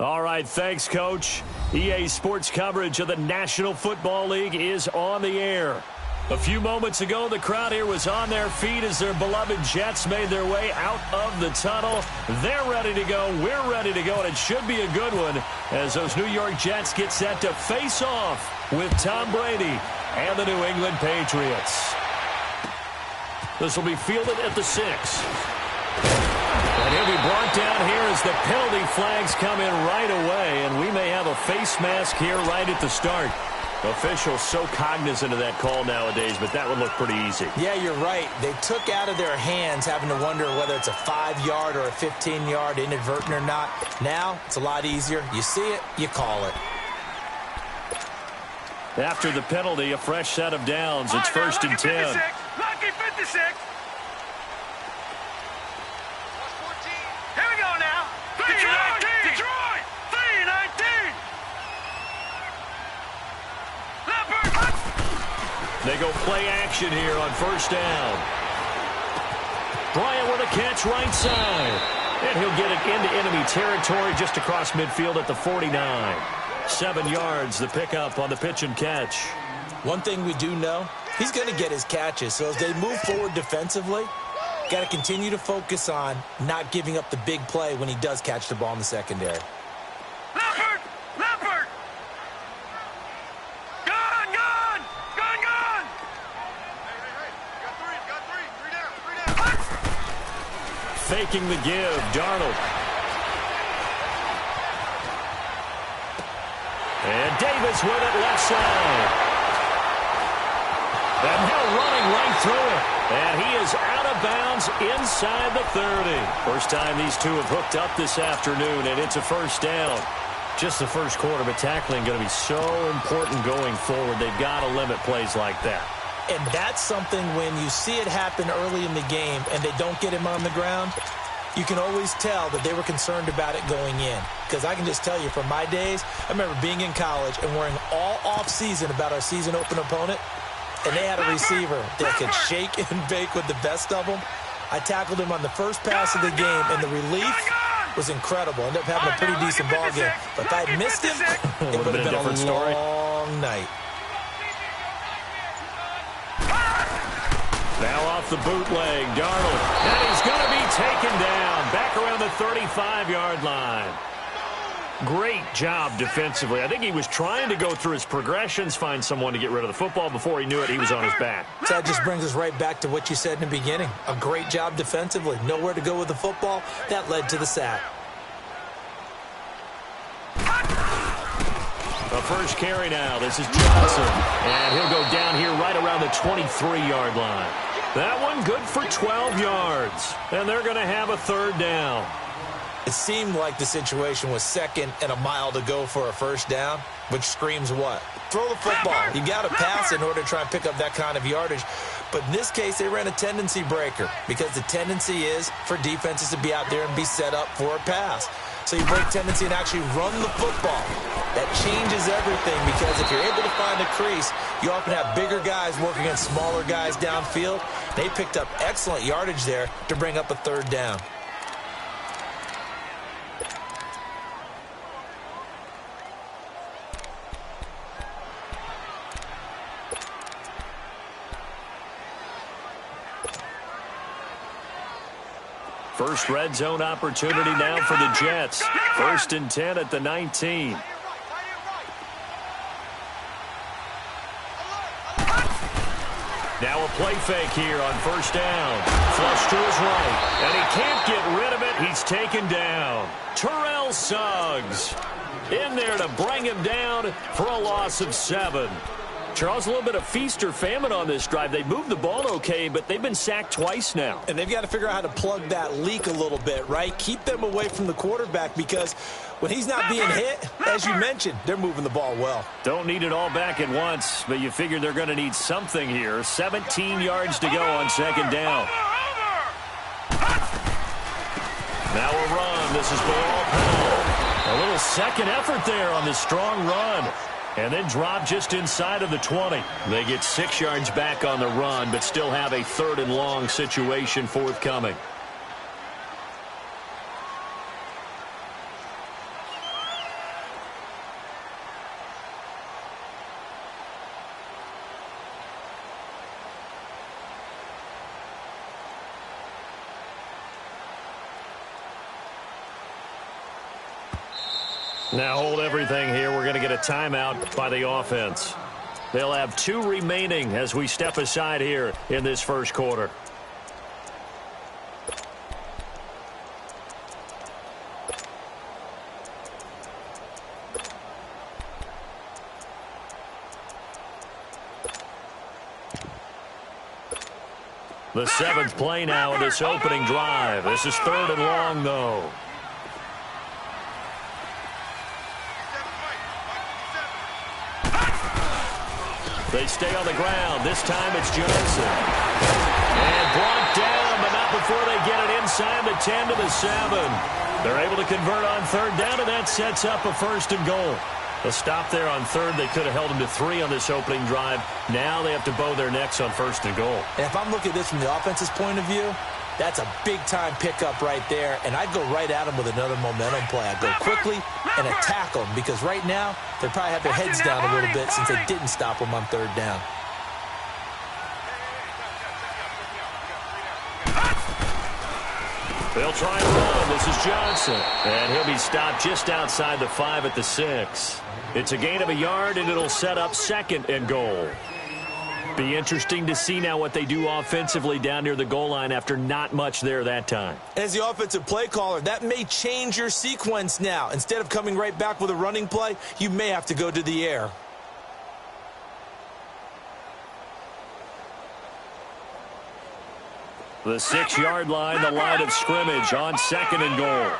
All right, thanks, Coach. EA Sports coverage of the National Football League is on the air. A few moments ago, the crowd here was on their feet as their beloved Jets made their way out of the tunnel. They're ready to go. We're ready to go, and it should be a good one as those New York Jets get set to face off with Tom Brady and the New England Patriots. This will be fielded at the 6. And he'll be brought down here as the penalty flags come in right away, and we may have a face mask here right at the start. Officials so cognizant of that call nowadays, but that would look pretty easy. Yeah, you're right. They took out of their hands having to wonder whether it's a 5-yard or a 15-yard inadvertent or not. Now, it's a lot easier. You see it, you call it. After the penalty, a fresh set of downs. It's first and 10. Lucky 56. Here we go now. Detroit. 3-19. They go play action here on first down. Bryant with a catch right side. And he'll get it into enemy territory just across midfield at the 49. 7 yards, the pickup on the pitch and catch. One thing we do know, he's going to get his catches. So as they move forward defensively, got to continue to focus on not giving up the big play when he does catch the ball in the secondary. Faking the give, Darnold. And Davis with it left side. And now running right through it. And he is out of bounds inside the 30. First time these two have hooked up this afternoon, and it's a first down. Just the first quarter, but tackling going to be so important going forward. They've got to limit plays like that. And that's something when you see it happen early in the game and they don't get him on the ground, you can always tell that they were concerned about it going in. Because I can just tell you from my days, I remember being in college and worrying all off-season about our season open opponent, and they had a receiver that could shake and bake with the best of them. I tackled him on the first pass of the game, and the relief was incredible. Ended up having a pretty decent ball game. But if I had missed him, it would have been a long night. Now off the bootleg, Darnold. And he's going to be taken down back around the 35-yard line. Great job defensively. I think he was trying to go through his progressions, find someone to get rid of the football. Before he knew it, he was on his back. So that just brings us right back to what you said in the beginning. A great job defensively. Nowhere to go with the football. That led to the sack. The first carry now. This is Johnson. And he'll go down here right around the 23-yard line. That one good for 12 yards. And they're going to have a third down. It seemed like the situation was second and a mile to go for a first down, which screams what? Throw the football. You got to pass in order to try and pick up that kind of yardage. But in this case, they ran a tendency breaker because the tendency is for defenses to be out there and be set up for a pass. So you break tendency and actually run the football. That changes everything because if you're able to find a crease, you often have bigger guys working against smaller guys downfield. They picked up excellent yardage there to bring up a third down. First red zone opportunity now for the Jets. First and 10 at the 19. Now a play fake here on first down. Flush to his right. And he can't get rid of it. He's taken down. Terrell Suggs in there to bring him down for a loss of 7. Charles, a little bit of feast or famine on this drive. They moved the ball okay, but they've been sacked twice now. And they've got to figure out how to plug that leak a little bit, right? Keep them away from the quarterback because when he's not being hit, as you mentioned, they're moving the ball well. Don't need it all back at once, but you figure they're going to need something here. 17 yards to go on second down. Now a run. This is Bilal Powell. A little second effort there on this strong run. And then drop just inside of the 20. They get 6 yards back on the run, but still have a third and long situation forthcoming. Now hold everything here. We're going to get a timeout by the offense. They'll have 2 remaining as we step aside here in this first quarter. The 7th play now of this opening drive. This is 3rd and long, though. They stay on the ground. This time it's Johnson. And brought down, but not before they get it inside the 10 to the 7. They're able to convert on 3rd down, and that sets up a 1st and goal. A stop there on 3rd. They could have held them to 3 on this opening drive. Now they have to bow their necks on 1st and goal. And if I'm looking at this from the offense's point of view, that's a big-time pickup right there, and I'd go right at them with another momentum play. I'd go quickly and attack them because right now they probably have their heads down a little bit since they didn't stop them on 3rd down. They'll try and run. This is Johnson. And he'll be stopped just outside the 5 at the 6. It's a gain of a yard, and it'll set up 2nd and goal. Be interesting to see now what they do offensively down near the goal line after not much there that time. As the offensive play caller, that may change your sequence now. Instead of coming right back with a running play, you may have to go to the air. The 6-yard line, the line of scrimmage on 2nd and goal.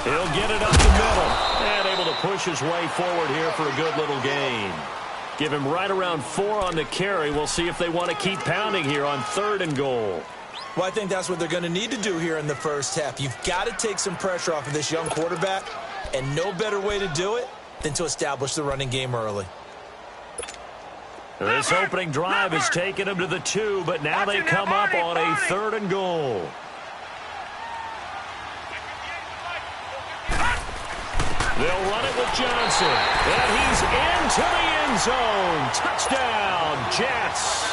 He'll get it up the middle and able to push his way forward here for a good little gain. Give him right around 4 on the carry. We'll see if they want to keep pounding here on 3rd and goal. Well, I think that's what they're going to need to do here in the first half. You've got to take some pressure off of this young quarterback, and no better way to do it than to establish the running game early. This opening drive has taken them to the 2, but now they come up on a 3rd and goal. They'll run it with Johnson, and he's into the end zone. Touchdown, Jets.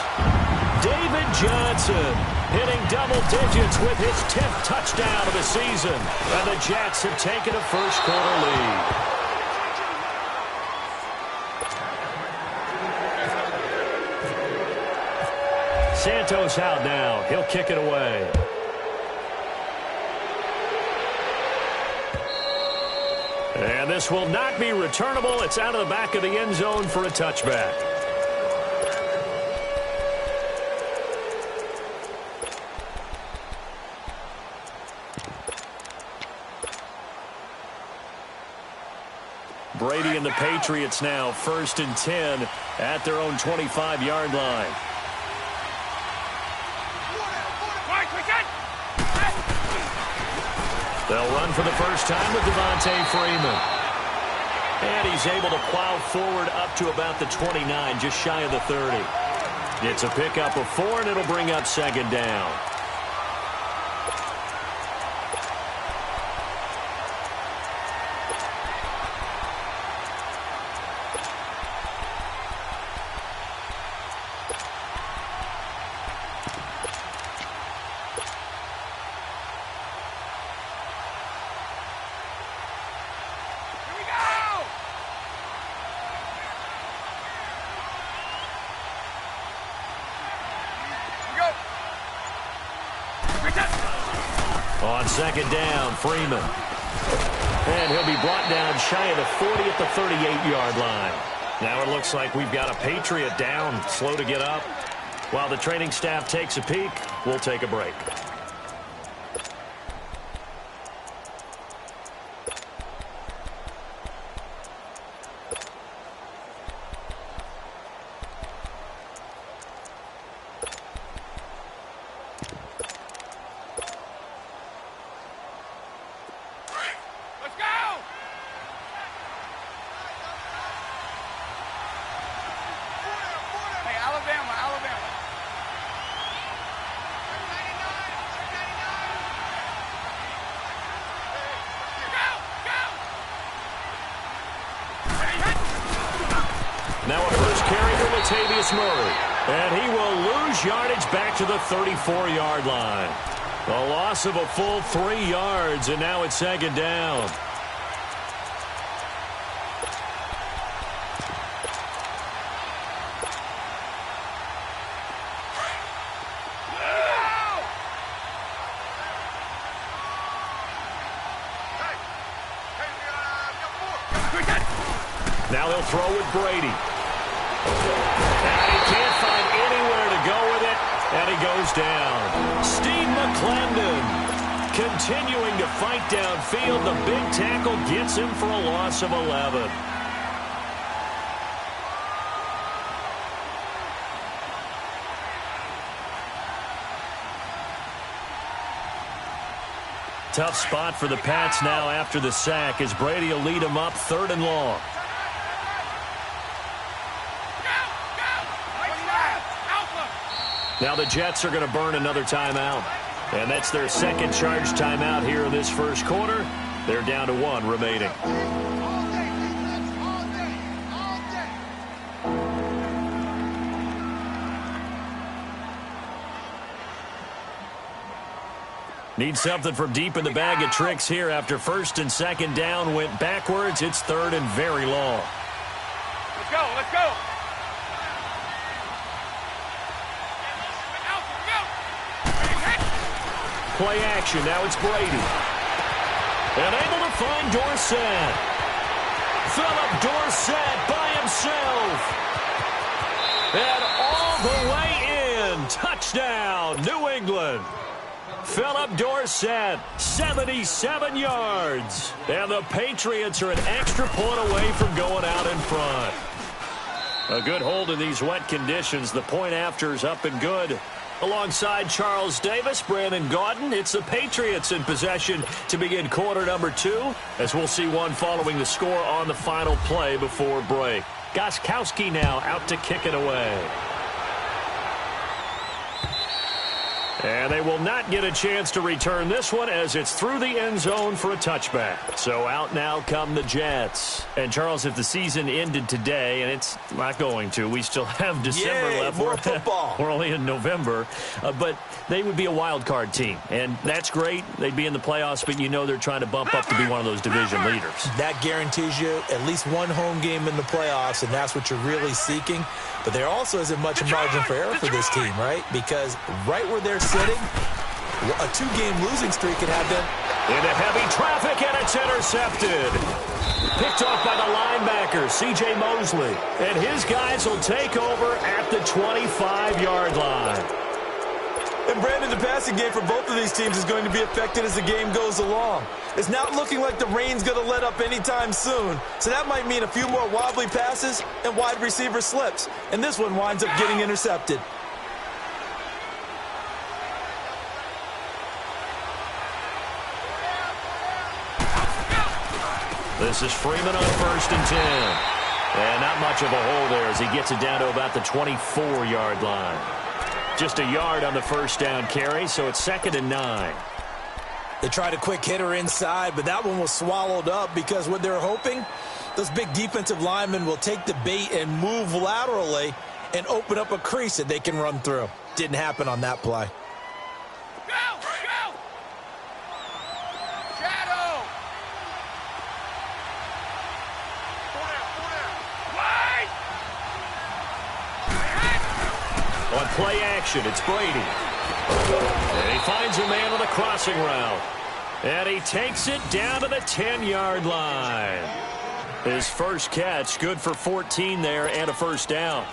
David Johnson hitting double digits with his 10th touchdown of the season, and the Jets have taken a first-quarter lead. Santos out now. He'll kick it away. And this will not be returnable. It's out of the back of the end zone for a touchback. Brady and the Patriots now 1st and 10 at their own 25-yard line. They'll run for the first time with Devontae Freeman. And he's able to plow forward up to about the 29, just shy of the 30. It's a pickup of 4, and it'll bring up 2nd down. On 2nd down, Freeman. And he'll be brought down shy of the 40 at the 38-yard line. Now it looks like we've got a Patriot down, slow to get up. While the training staff takes a peek, we'll take a break. Murray, and he will lose yardage back to the 34-yard line. A loss of a full 3 yards, and now it's second down. Now they'll throw with Brady. And he can't find anywhere to go with it, and he goes down. Steve McClendon continuing to fight downfield. The big tackle gets him for a loss of 11. Tough spot for the Pats now after the sack as Brady will lead them up 3rd and long. Now the Jets are going to burn another timeout. And that's their second charge timeout here in this first quarter. They're down to 1 remaining. Need something from deep in the bag of tricks here after 1st and 2nd down went backwards. It's 3rd and very long. Let's go, let's go. Play action. Now it's Brady. And able to find Dorsett. Philip Dorsett by himself. And all the way in. Touchdown, New England. Philip Dorsett, 77 yards. And the Patriots are an extra point away from going out in front. A good hold in these wet conditions. The point after is up and good. Alongside Charles Davis, Brandon Gaudin, it's the Patriots in possession to begin quarter number 2, as we'll see one following the score on the final play before break. Gostkowski now out to kick it away. And they will not get a chance to return this one as it's through the end zone for a touchback. So out now come the Jets. And, Charles, if the season ended today, and it's not going to, we still have December left. More football. We're only in November. But they would be a wild card team. And that's great. They'd be in the playoffs, but you know they're trying to bump up to be one of those division leaders. That guarantees you at least one home game in the playoffs, and that's what you're really seeking. But there also isn't much margin for error for this team, right? Because right where they're sitting, a 2-game losing streak could have them into heavy traffic, and it's intercepted. Picked off by the linebacker, C.J. Mosley. And his guys will take over at the 25-yard line. And, Brandon, the passing game for both of these teams is going to be affected as the game goes along. It's not looking like the rain's going to let up anytime soon. So that might mean a few more wobbly passes and wide receiver slips. And this one winds up getting intercepted. This is Freeman on 1st and 10. And not much of a hole there as he gets it down to about the 24-yard line. Just a yard on the first down carry, so it's 2nd and 9. They tried a quick hitter inside, but that one was swallowed up because what they're hoping, those big defensive linemen will take the bait and move laterally and open up a crease that they can run through. Didn't happen on that play. Go, go. Shadow. Wide. On play action, it's Brady. And he finds a man on the crossing route. And he takes it down to the 10-yard line. His first catch, good for 14 there and a first down.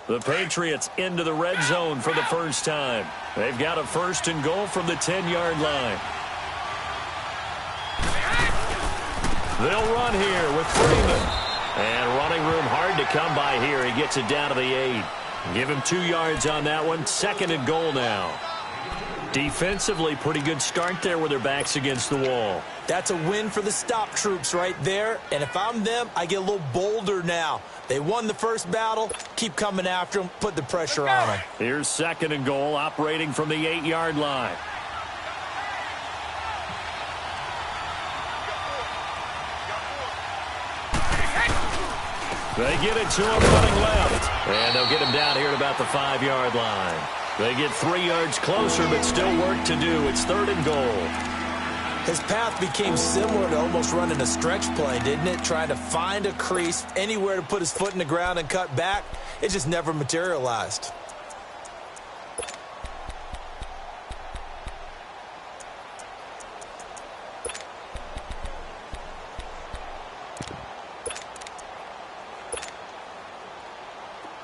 The Patriots into the red zone for the first time. They've got a 1st and goal from the 10-yard line. They'll run here with Freeman. And running room hard to come by here. He gets it down to the 8. Give him 2 yards on that one. 2nd and goal now. Defensively, pretty good start there with their backs against the wall. That's a win for the stop troops right there. And if I'm them, I get a little bolder now. They won the first battle. Keep coming after them. Put the pressure on them. Here's 2nd and goal, operating from the 8-yard line. They get it to him running left. And they'll get him down here at about the 5-yard line. They get 3 yards closer, but still work to do. It's 3rd and goal. His path became similar to almost running a stretch play, didn't it? Trying to find a crease, anywhere to put his foot in the ground and cut back. It just never materialized.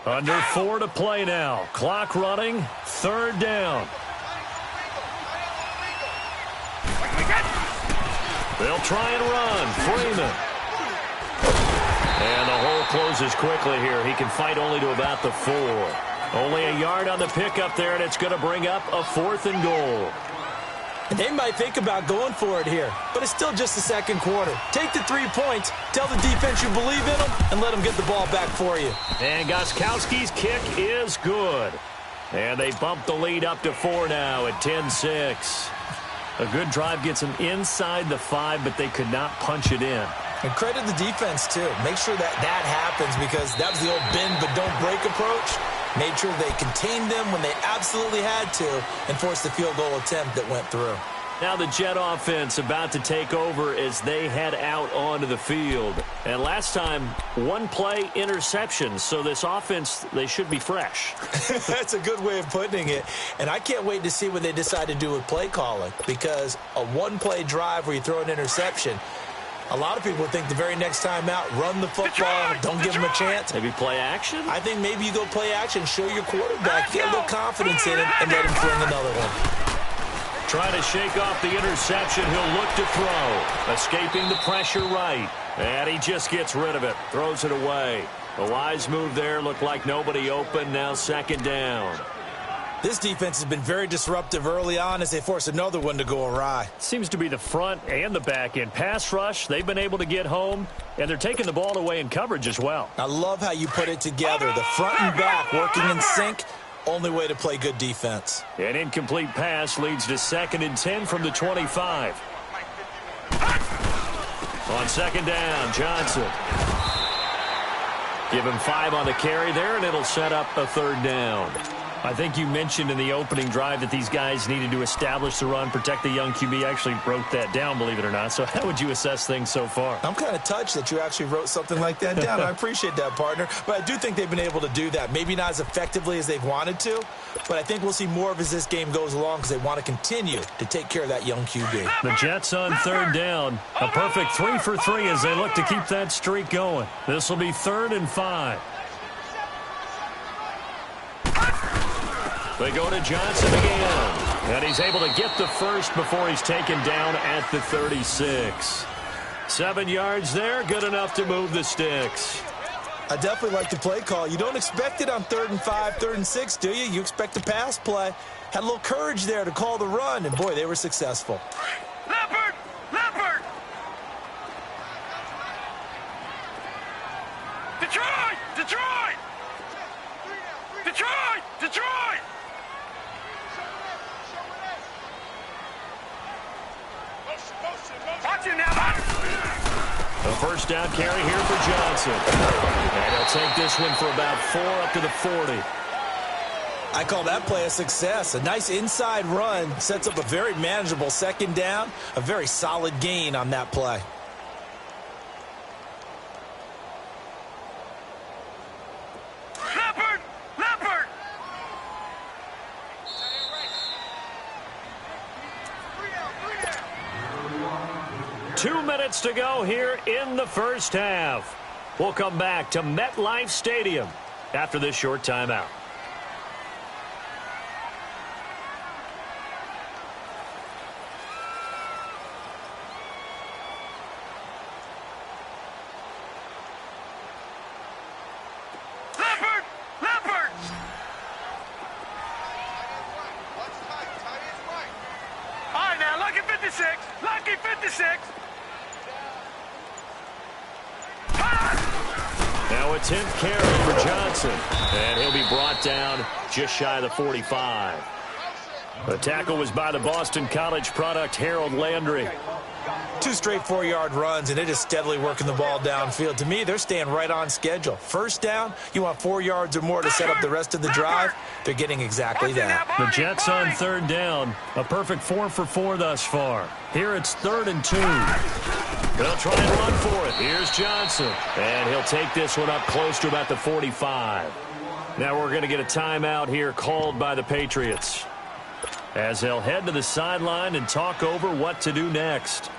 Under 4 to play now. Clock running. 3rd down. They'll try and run. Freeman. And the hole closes quickly here. He can fight only to about the 4. Only a yard on the pickup there, and it's going to bring up a 4th and goal. They might think about going for it here, but it's still just the 2nd quarter. Take the 3 points, tell the defense you believe in them, and let them get the ball back for you. And Gostkowski's kick is good. And they bump the lead up to 4 now at 10-6. A good drive gets them inside the 5, but they could not punch it in. And credit the defense, too. Make sure that happens, because that was the old bend but don't break approach. Made sure they contained them when they absolutely had to and forced the field goal attempt that went through. Now the Jet offense about to take over as they head out onto the field. And last time, 1 play interception, so this offense, they should be fresh. That's a good way of putting it. And I can't wait to see what they decide to do with play calling, because a 1-play drive where you throw an interception, a lot of people think the very next time out, run the football, don't give them a chance. Maybe play action? I think maybe you go play action, show your quarterback, get a little confidence in him, and let him fling another one. Trying to shake off the interception. He'll look to throw. Escaping the pressure right. And he just gets rid of it. Throws it away. A wise move there. Looked like nobody open. Now 2nd down. This defense has been very disruptive early on as they force another one to go awry. Seems to be the front and the back end. Pass rush, they've been able to get home, and they're taking the ball away in coverage as well. I love how you put it together. The front and back working in sync. Only way to play good defense. An incomplete pass leads to 2nd and 10 from the 25. On 2nd down, Johnson. Give him 5 on the carry there, and it'll set up a 3rd down. I think you mentioned in the opening drive that these guys needed to establish the run, protect the young QB. I actually wrote that down, believe it or not. So how would you assess things so far? I'm kind of touched that you actually wrote something like that down. I appreciate that, partner. But I do think they've been able to do that. Maybe not as effectively as they've wanted to, but I think we'll see more of as this game goes along because they want to continue to take care of that young QB. The Jets on 3rd down. A perfect 3 for 3 as they look to keep that streak going. This will be 3rd and 5. They go to Johnson again. And he's able to get the first before he's taken down at the 36. 7 yards there, good enough to move the sticks. I definitely like the play call. You don't expect it on 3rd and 5, 3rd and 6, do you? You expect a pass play. Had a little courage there to call the run, and boy, they were successful. Leopard! Leopard! Detroit! Detroit! Detroit! Detroit! Watch it now! A 1st down carry here for Johnson. And he'll take this one for about 4 up to the 40. I call that play a success. A nice inside run sets up a very manageable 2nd down. A very solid gain on that play. Leopard! Leopard! 2 minutes to go here in the 1st half. We'll come back to MetLife Stadium after this short timeout. Leopard! Leopard! to 6. Now a 10th carry for Johnson. And he'll be brought down just shy of the 45. The tackle was by the Boston College product, Harold Landry. 2 straight 4-yard runs, and it is steadily working the ball downfield. To me, they're staying right on schedule. First down, you want 4 yards or more to set up the rest of the drive. They're getting exactly that. The Jets on 3rd down. A perfect 4 for 4 thus far. Here it's 3rd and 2. They'll try and run for it. Here's Johnson. And he'll take this one up close to about the 45. Now we're going to get a timeout here called by the Patriots, as they'll head to the sideline and talk over what to do next.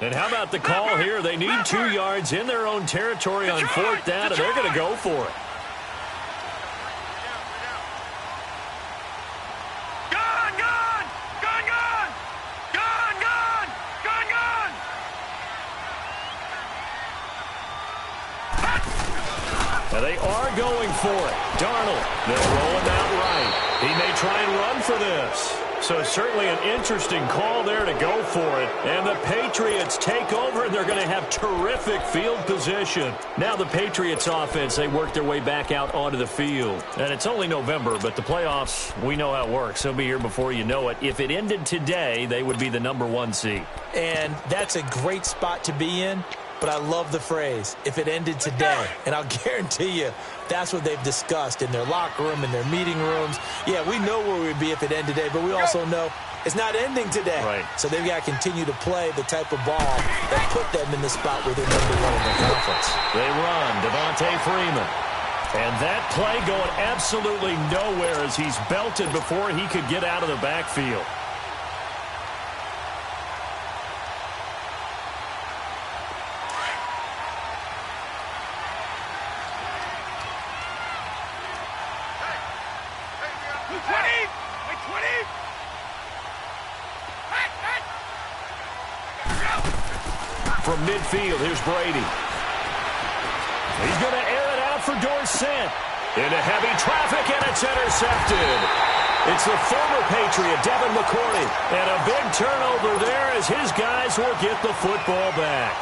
And how about the call here? They need 2 yards in their own territory on 4th down, and they're going to go for it. Gone, gone! Gone, gone! Gone, gone! Gone, gone! Now they are going for it. Darnold, they're rolling out right. He may try and run for this. So certainly an interesting call there to go for it. And the Patriots take over, and they're going to have terrific field position. Now the Patriots offense, they work their way back out onto the field. And it's only November, but the playoffs, we know how it works. They'll be here before you know it. If it ended today, they would be the #1 seed. And that's a great spot to be in. But I love the phrase, if it ended today. And I'll guarantee you, that's what they've discussed in their locker room, in their meeting rooms. Yeah, we know where we'd be if it ended today, but we also know it's not ending today. Right. So they've got to continue to play the type of ball that put them in the spot where they're #1 in the conference. They run, Devontae Freeman. And that play going absolutely nowhere as he's belted before he could get out of the backfield. From midfield, here's Brady. He's going to air it out for Dorsett. Into heavy traffic, and it's intercepted. It's the former Patriot, Devin McCourty. And a big turnover there as his guys will get the football back.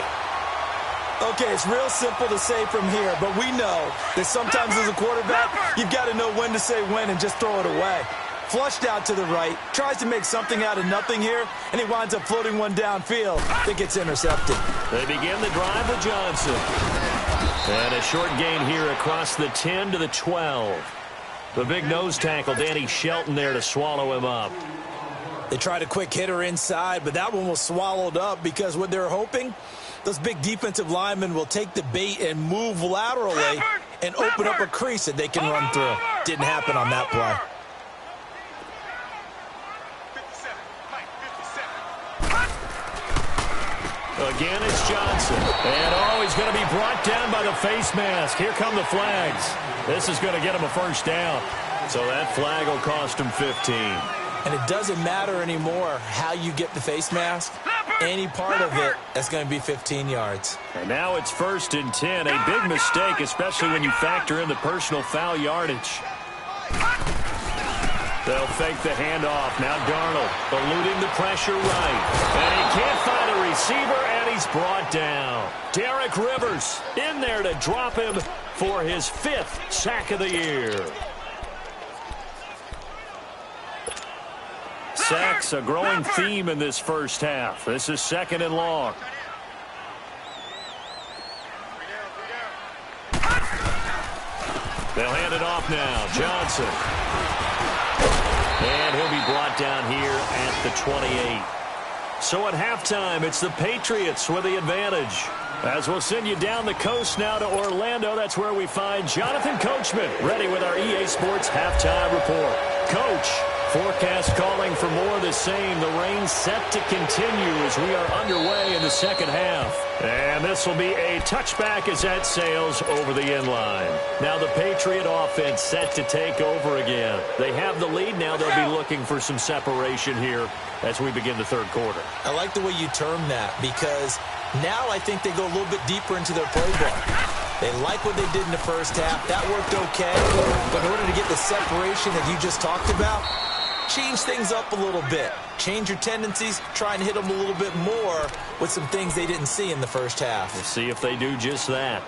Okay, it's real simple to say from here, but we know that sometimes as a quarterback, you've got to know when to say when and just throw it away. Flushed out to the right, tries to make something out of nothing here, and he winds up floating one downfield that gets intercepted. They begin the drive with Johnson. And a short gain here across the 10 to the 12. The big nose tackle, Danny Shelton, there to swallow him up. They tried a quick hitter inside, but that one was swallowed up because what they're hoping, those big defensive linemen will take the bait and move laterally and open up a crease that they can run through. Didn't happen on that play. Again, it's Johnson. And, he's going to be brought down by the face mask. Here come the flags. This is going to get him a first down. So that flag will cost him 15. And it doesn't matter anymore how you get the face mask. Any part of it, that's going to be 15 yards. And now it's 1st and 10. A big mistake, especially when you factor in the personal foul yardage. They'll fake the handoff. Now Darnold eluding the pressure right. And he can't find a receiver, and he's brought down. Derek Rivers in there to drop him for his 5th sack of the year. Sacks, a growing theme in this first half. This is 2nd and long. They'll hand it off now. Johnson. And he'll be brought down here at the 28. So at halftime, it's the Patriots with the advantage. As we'll send you down the coast now to Orlando, that's where we find Jonathan Coachman ready with our EA Sports Halftime Report. Coach, Forecast calling for more of the same. The rain set to continue as we are underway in the second half. And this will be a touchback as that sails over the end line. Now the Patriot offense set to take over again. They have the lead now. They'll be looking for some separation here as we begin the third quarter. I like the way you term that because now I think they go a little bit deeper into their playbook. They like what they did in the first half. That worked okay. But in order to get the separation that you just talked about, change things up a little bit. Change your tendencies. Try and hit them a little bit more with some things they didn't see in the first half. We'll see if they do just that.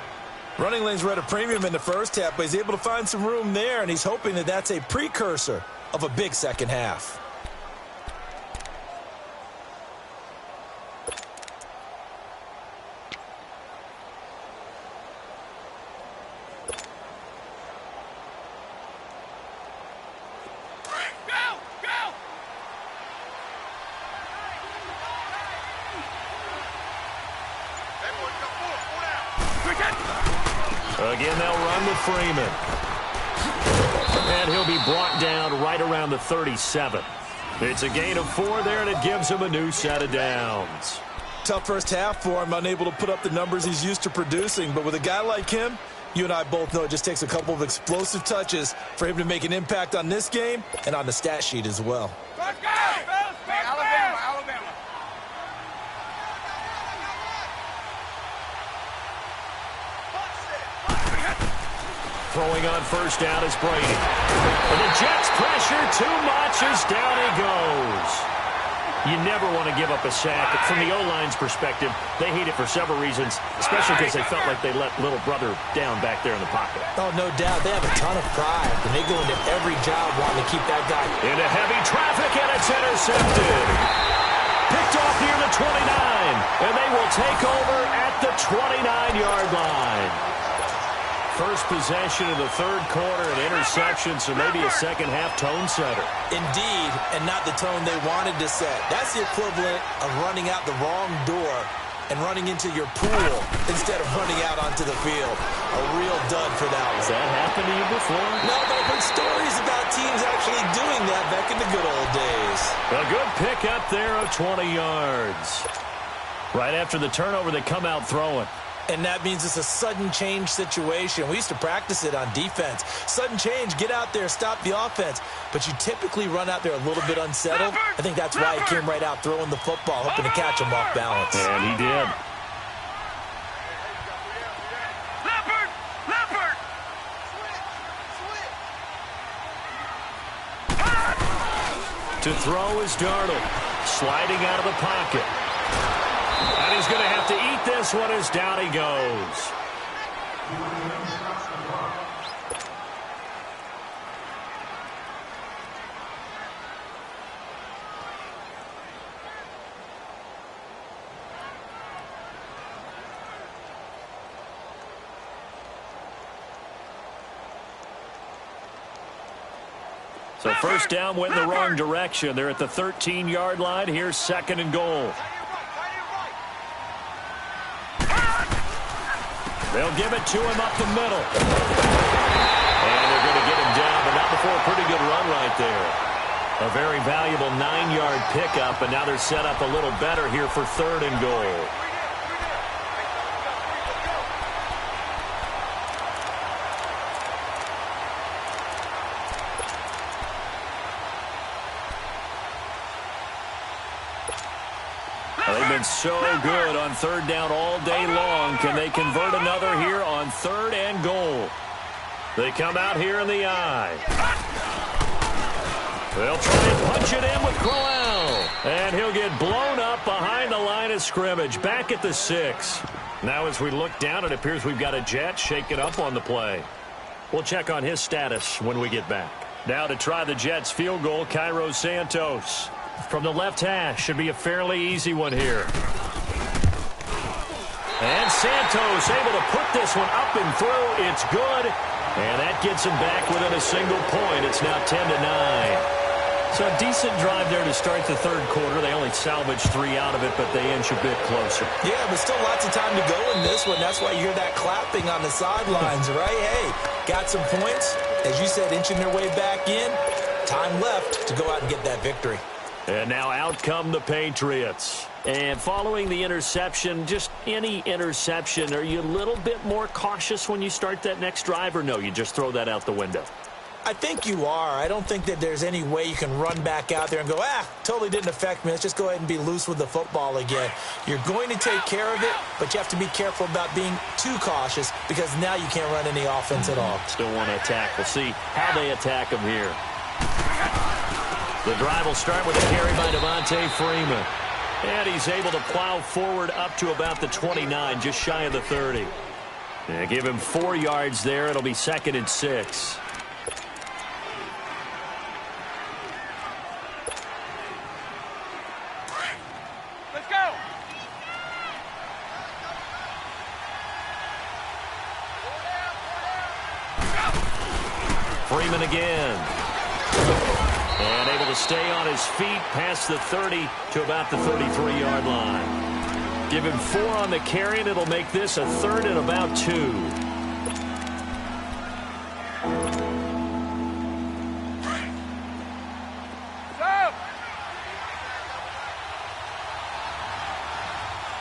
Running lanes were at a premium in the first half, but he's able to find some room there, and he's hoping that that's a precursor of a big second half. Again, they'll run with Freeman. And he'll be brought down right around the 37. It's a gain of 4 there, and it gives him a new set of downs. Tough first half for him, unable to put up the numbers he's used to producing. But with a guy like him, you and I both know it just takes a couple of explosive touches for him to make an impact on this game and on the stat sheet as well. Throwing on first down is Brady. And the Jets pressure too much as down he goes. You never want to give up a sack. From the O-line's perspective, they hate it for several reasons, especially because they felt like they let little brother down back there in the pocket. Oh, no doubt. They have a ton of pride, and they go into every job wanting to keep that guy. Into heavy traffic, and it's intercepted. Picked off near the 29, and they will take over at the 29-yard line. First possession of the third quarter, an interception, so maybe a second-half tone setter. Indeed, and not the tone they wanted to set. That's the equivalent of running out the wrong door and running into your pool instead of running out onto the field. A real dud for that one. Has that happened to you before? No, but I've heard stories about teams actually doing that back in the good old days. A good pick up there of 20 yards. Right after the turnover, they come out throwing. And that means it's a sudden change situation. We used to practice it on defense. Sudden change, get out there, stop the offense. But you typically run out there a little bit unsettled. I think that's why he came right out throwing the football, hoping to catch him off balance. And he did. To throw is Darnold, sliding out of the pocket. And he's going to have to eat this one as down he goes. So first down went in the wrong direction. They're at the 13-yard line. Here's second and goal. They'll give it to him up the middle. And they're going to get him down, but not before a pretty good run right there. A very valuable 9-yard pickup, and now they're set up a little better here for third and goal. They've been so good on third down all day long. Can they convert another here on third and goal? They come out here in the eye. They'll try and punch it in with Crowell. And he'll get blown up behind the line of scrimmage. Back at the 6. Now as we look down, it appears we've got a Jet shaking up on the play. We'll check on his status when we get back. Now to try the Jets field goal, Cairo Santos. From the left hash, should be a fairly easy one here. And Santos able to put this one up and through. It's good. And that gets him back within a single point. It's now 10-9. So a decent drive there to start the third quarter. They only salvaged 3 out of it, but they inch a bit closer. Yeah, but still lots of time to go in this one. That's why you hear that clapping on the sidelines, right? Hey, got some points. As you said, inching their way back in. Time left to go out and get that victory. And now out come the Patriots. And following the interception, just any interception, are you a little bit more cautious when you start that next drive, or no, you just throw that out the window? I think you are. I don't think that there's any way you can run back out there and go, totally didn't affect me. Let's just go ahead and be loose with the football again. You're going to take care of it, but you have to be careful about being too cautious because now you can't run any offense at all. Still want to attack. We'll see how they attack them here. The drive will start with a carry by Devontae Freeman. And he's able to plow forward up to about the 29, just shy of the 30. And give him 4 yards there. It'll be 2nd and 6. Let's go. Freeman again. And able to stay on his feet past the 30 to about the 33-yard line. Give him 4 on the carry, and it'll make this a 3rd and about 2. Stop.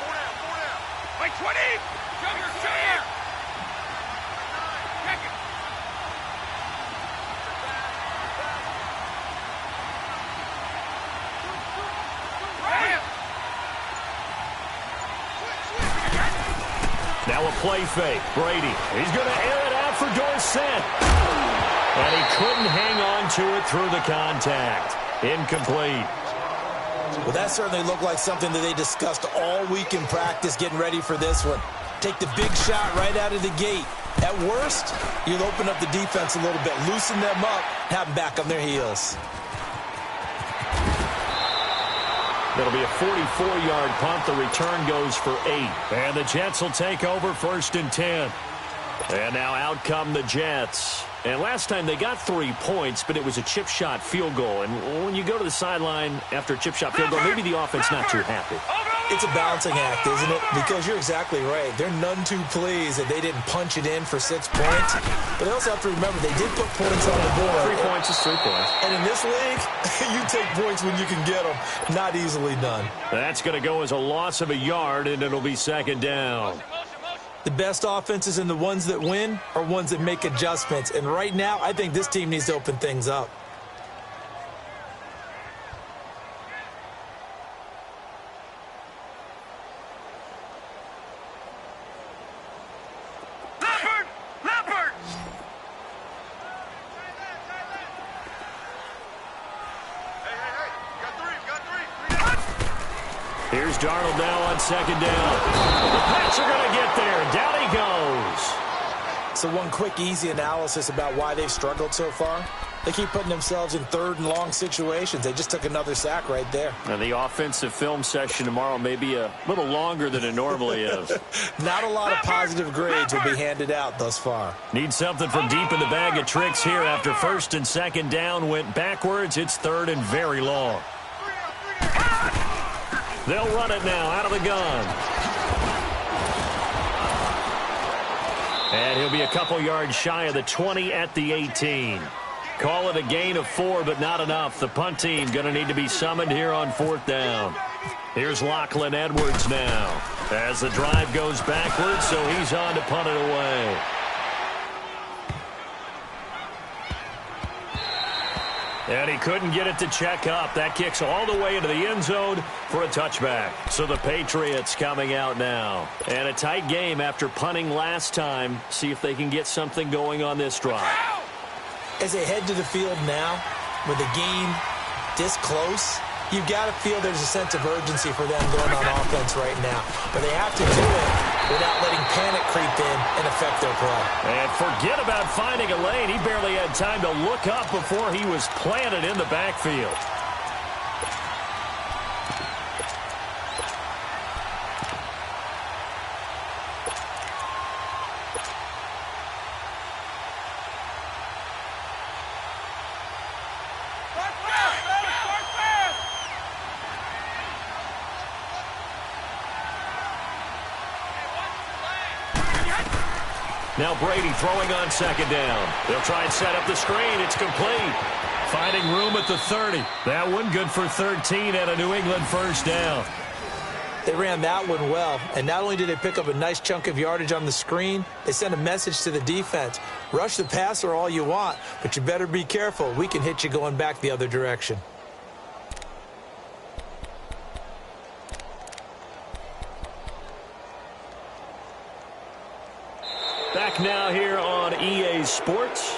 4 down. Wait, 20. Check. Check it. Now a play fake. Brady. He's going to air it out for Dorsett. And he couldn't hang on to it through the contact. Incomplete. Well, that certainly looked like something that they discussed all week in practice getting ready for this one. Take the big shot right out of the gate. At worst, you'll open up the defense a little bit, loosen them up, have them back on their heels. That'll be a 44-yard punt. The return goes for 8. And the Jets will take over 1st and 10. And now out come the Jets. And last time they got 3 points, but it was a chip shot field goal. And when you go to the sideline after a chip shot field goal, maybe the offense not too happy. It's a balancing act, isn't it? Because you're exactly right. They're none too pleased that they didn't punch it in for 6 points. But they also have to remember they did put points on the board. 3 points is 3 points. And in this league, you take points when you can get them. Not easily done. That's going to go as a loss of a yard, and it'll be 2nd down. The best offenses and the ones that win are ones that make adjustments. And right now, I think this team needs to open things up. Leopard! Hey. Got three. Here's Darnold now on 2nd down. The Pats are going to get there. Down he goes. So one quick, easy analysis about why they've struggled so far. They keep putting themselves in 3rd and long situations. They just took another sack right there. And the offensive film session tomorrow may be a little longer than it normally is. Not a lot of positive grades will be handed out thus far. Need something from deep in the bag of tricks here after 1st and 2nd down went backwards. It's 3rd and very long. They'll run it now out of the gun. And he'll be a couple yards shy of the 20 at the 18. Call it a gain of 4, but not enough. The punt team going to need to be summoned here on 4th down. Here's Lachlan Edwards now as the drive goes backwards, so he's on to punt it away. And he couldn't get it to check up. That kicks all the way into the end zone for a touchback. So the Patriots coming out now. And a tight game after punting last time. See if they can get something going on this drive. As they head to the field now, with the game this close, you've got to feel there's a sense of urgency for them going on offense right now. But they have to do it without letting panic creep in and affect their play. And forget about finding a lane. He barely had time to look up before he was planted in the backfield. Now Brady throwing on 2nd down. They'll try and set up the screen. It's complete. Finding room at the 30. That one good for 13 and a New England first down. They ran that one well, and not only did they pick up a nice chunk of yardage on the screen, they sent a message to the defense. Rush the passer all you want, but you better be careful. We can hit you going back the other direction. Back now here on EA Sports.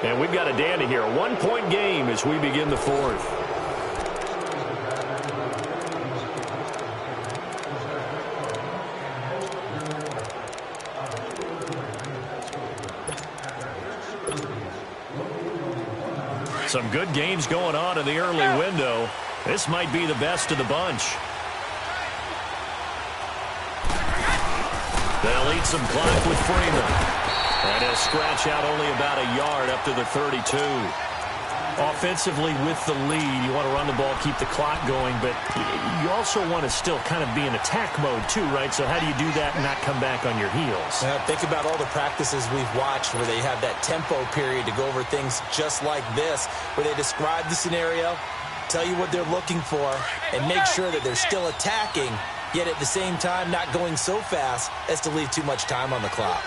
And we've got a dandy here. A one-point game as we begin the fourth. Some good games going on in the early window. This might be the best of the bunch. They'll eat some clock with Freeman. And he'll scratch out only about a yard up to the 32. Offensively with the lead, you want to run the ball, keep the clock going, but you also want to still kind of be in attack mode too, right? So how do you do that and not come back on your heels? Think about all the practices we've watched where they have that tempo period to go over things just like this, where they describe the scenario, tell you what they're looking for, and make sure that they're still attacking, yet at the same time not going so fast as to leave too much time on the clock.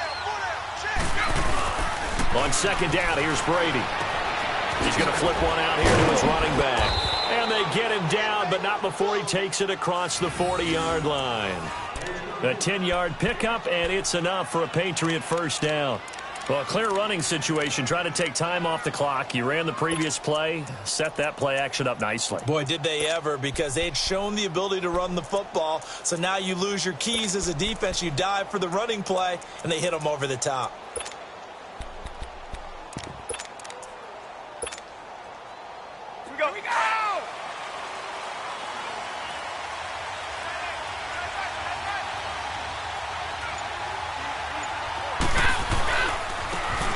On second down, here's Brady. He's going to flip one out here to his running back. And they get him down, but not before he takes it across the 40-yard line. A 10-yard pickup, and it's enough for a Patriot first down. Well, a clear running situation. Try to take time off the clock. You ran the previous play, set that play action up nicely. Boy, did they ever, because they had shown the ability to run the football. So now you lose your keys as a defense. You dive for the running play, and they hit them over the top. We go!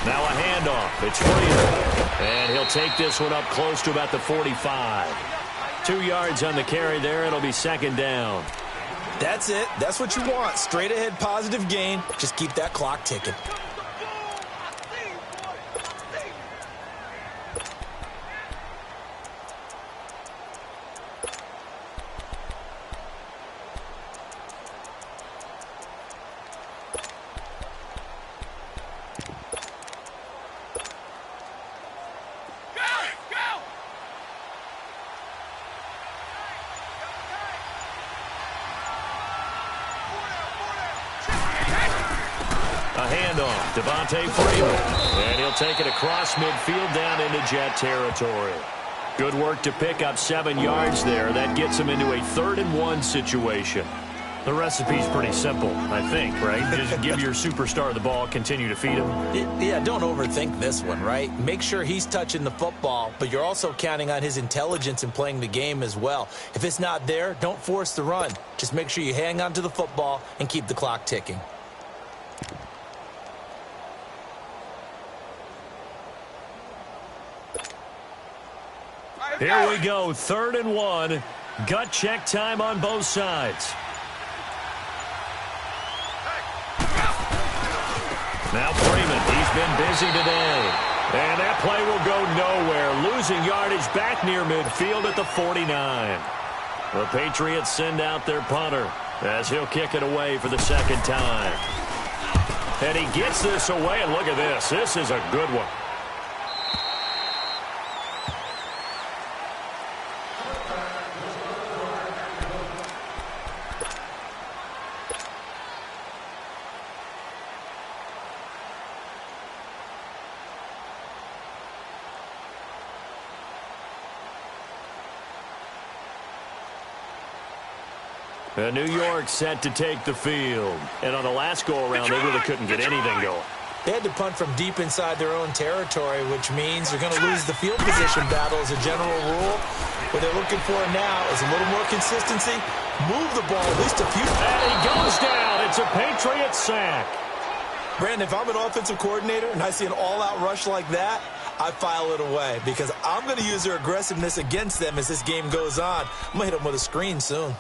Now a handoff. It's Freeman. And he'll take this one up close to about the 45. 2 yards on the carry there. It'll be second down. That's it. That's what you want. Straight ahead positive gain. Just keep that clock ticking. Devontae Freeman, and he'll take it across midfield down into Jet territory. Good work to pick up 7 yards there. That gets him into a 3rd-and-1 situation. The recipe's pretty simple, I think, right? Just give your superstar the ball, continue to feed him. Yeah, don't overthink this one, right? Make sure he's touching the football, but you're also counting on his intelligence in playing the game as well. If it's not there, don't force the run. Just make sure you hang on to the football and keep the clock ticking. Here we go, 3rd-and-1. Gut check time on both sides. Now Freeman, he's been busy today. And that play will go nowhere. Losing yardage back near midfield at the 49. The Patriots send out their punter as he'll kick it away for the 2nd time. And he gets this away, and look at this. This is a good one. And New York set to take the field. And on the last go-around, they really couldn't get anything going. They had to punt from deep inside their own territory, which means they're going to lose the field position battle as a general rule. What they're looking for now is a little more consistency. Move the ball at least a few. And he goes down. It's a Patriot sack. Brandon, if I'm an offensive coordinator and I see an all-out rush like that, I file it away because I'm going to use their aggressiveness against them as this game goes on. I'm going to hit them with a screen soon.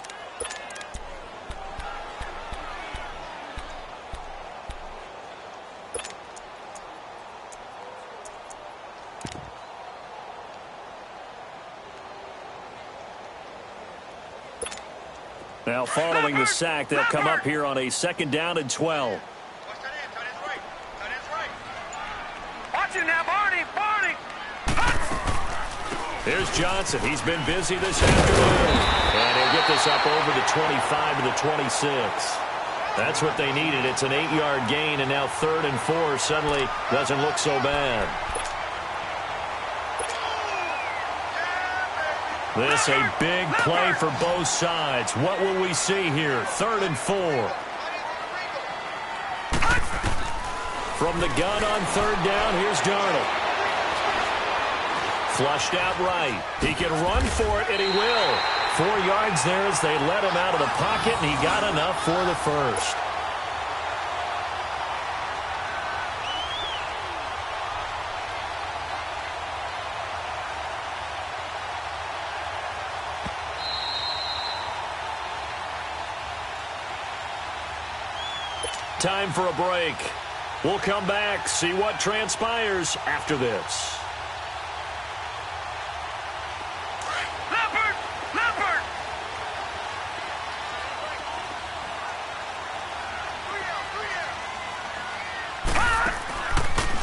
Now, following the sack, they'll come up here on a 2nd down and 12. Watch it now, Barney. Barney. Here's Johnson. He's been busy this afternoon. And he'll get this up over the 25 to the 26. That's what they needed. It's an 8-yard gain, and now 3rd and 4 suddenly doesn't look so bad. This a big play for both sides. What will we see here? 3rd and 4. From the gun on 3rd down, here's Darnold. Flushed out right. He can run for it, and he will. 4 yards there as they let him out of the pocket, and he got enough for the first. Time for a break. We'll come back, see what transpires after this. Leopard.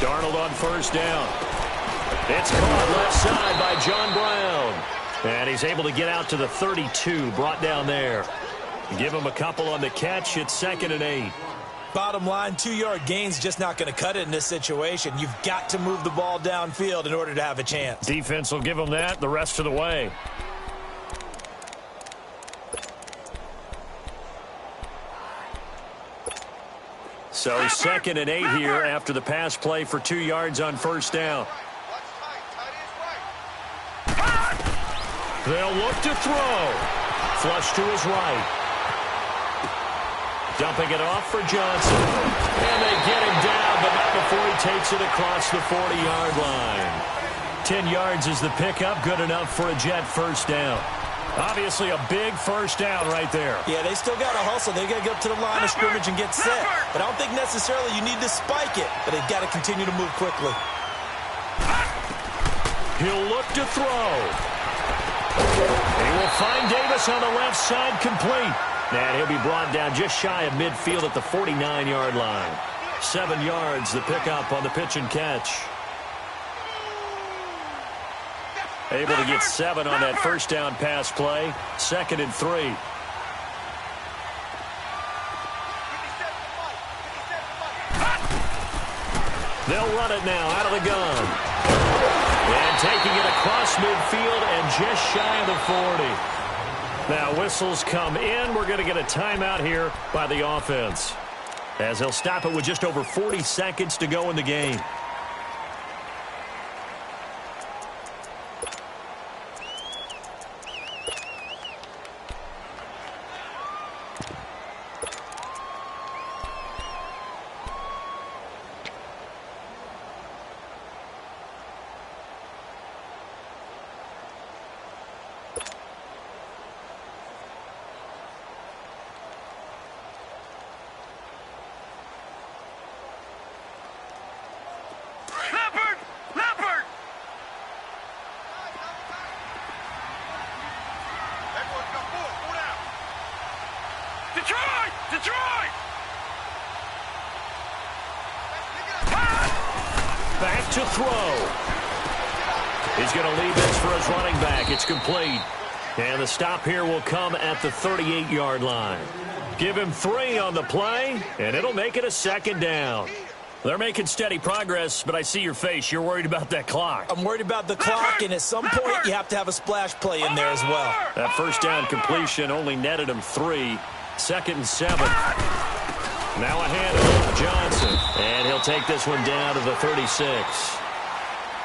Darnold on 1st down. It's caught left side by John Brown. And he's able to get out to the 32, brought down there. Give him a couple on the catch. It's 2nd and 8. Bottom line, 2-yard gain's just not going to cut it in this situation. You've got to move the ball downfield in order to have a chance. Defense will give him that the rest of the way. So 2nd and 8 here after the pass play for 2 yards on 1st down. They'll look to throw. Flush to his right. Dumping it off for Johnson. And they get him down, but not before he takes it across the 40-yard line. 10 yards is the pickup, good enough for a Jet 1st down. Obviously a big 1st down right there. Yeah, they still got to hustle. They got to get up to the line of scrimmage and get set. But I don't think necessarily you need to spike it, but they've got to continue to move quickly. He'll look to throw. He will find Davis on the left side, complete. And he'll be brought down just shy of midfield at the 49-yard line. 7 yards, the pickup on the pitch and catch. Able to get 7 on that 1st down pass play. 2nd and 3. They'll run it now out of the gun. And taking it across midfield and just shy of the 40. Now whistles come in. We're going to get a timeout here by the offense, as they'll stop it with just over 40 seconds to go in the game. Detroit! Back to throw. He's going to leave this for his running back. It's complete. And the stop here will come at the 38-yard line. Give him 3 on the play, and it'll make it a 2nd down. They're making steady progress, but I see your face. You're worried about that clock. I'm worried about the clock, and at some point you have to have a splash play in there as well. That 1st down completion only netted him 3. 2nd and 7. Now a handoff, Johnson. And he'll take this one down to the 36.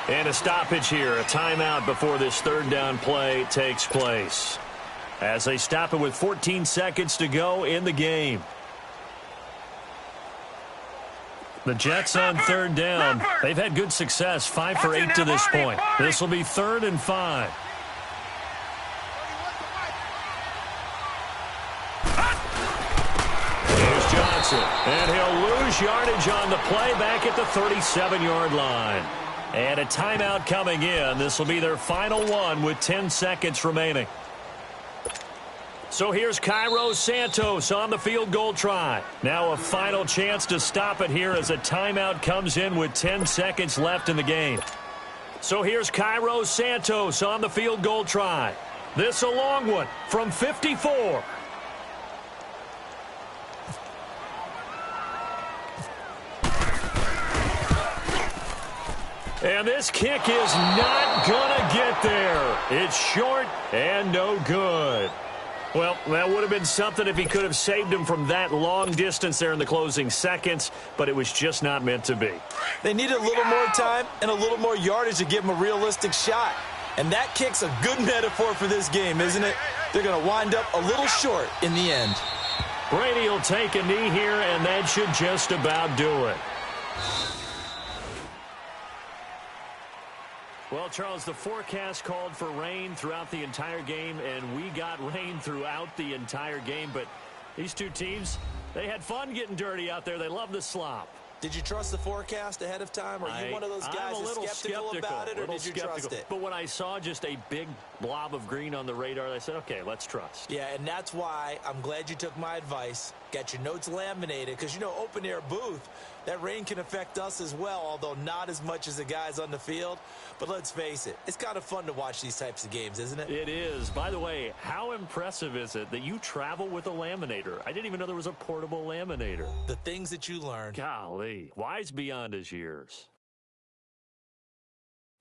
And a stoppage here, a timeout before this 3rd down play takes place, as they stop it with 14 seconds to go in the game. The Jets on 3rd down. They've had good success, 5 for 8 to this point. This will be 3rd and 5. Here's Johnson, and he'll lose yardage on the play back at the 37-yard line. And a timeout coming in. This will be their final one with 10 seconds remaining. So here's Cairo Santos on the field goal try. Now a final chance to stop it here as a timeout comes in with 10 seconds left in the game. So here's Cairo Santos on the field goal try. This a long one from 54. And this kick is not going to get there. It's short and no good. Well, that would have been something if he could have saved him from that long distance there in the closing seconds, but it was just not meant to be. They needed a little more time and a little more yardage to give him a realistic shot. And that kick's a good metaphor for this game, isn't it? They're going to wind up a little short in the end. Brady will take a knee here, and that should just about do it. Well, Charles, the forecast called for rain throughout the entire game, and we got rain throughout the entire game. But these two teams, they had fun getting dirty out there. They love the slop. Did you trust the forecast ahead of time? Are you one of those guys that's skeptical about it, or did you trust it? But when I saw just a big blob of green on the radar, I said, okay, let's trust. Yeah, and that's why I'm glad you took my advice. Got your notes laminated, because, you know, open-air booth, that rain can affect us as well, although not as much as the guys on the field. But let's face it, it's kind of fun to watch these types of games, isn't it? It is. By the way, how impressive is it that you travel with a laminator? I didn't even know there was a portable laminator. The things that you learn. Golly, wise beyond his years.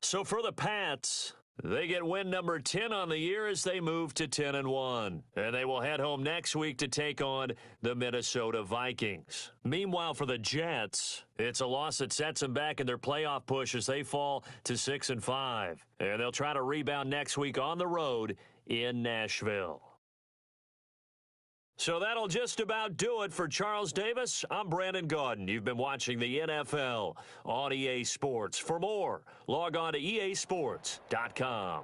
So for the Pats, they get win number 10 on the year as they move to 10-1. And they will head home next week to take on the Minnesota Vikings. Meanwhile, for the Jets, it's a loss that sets them back in their playoff push as they fall to 6-5. And they'll try to rebound next week on the road in Nashville. So that'll just about do it for Charles Davis. I'm Brandon Gaudin. You've been watching the NFL on EA Sports. For more, log on to easports.com.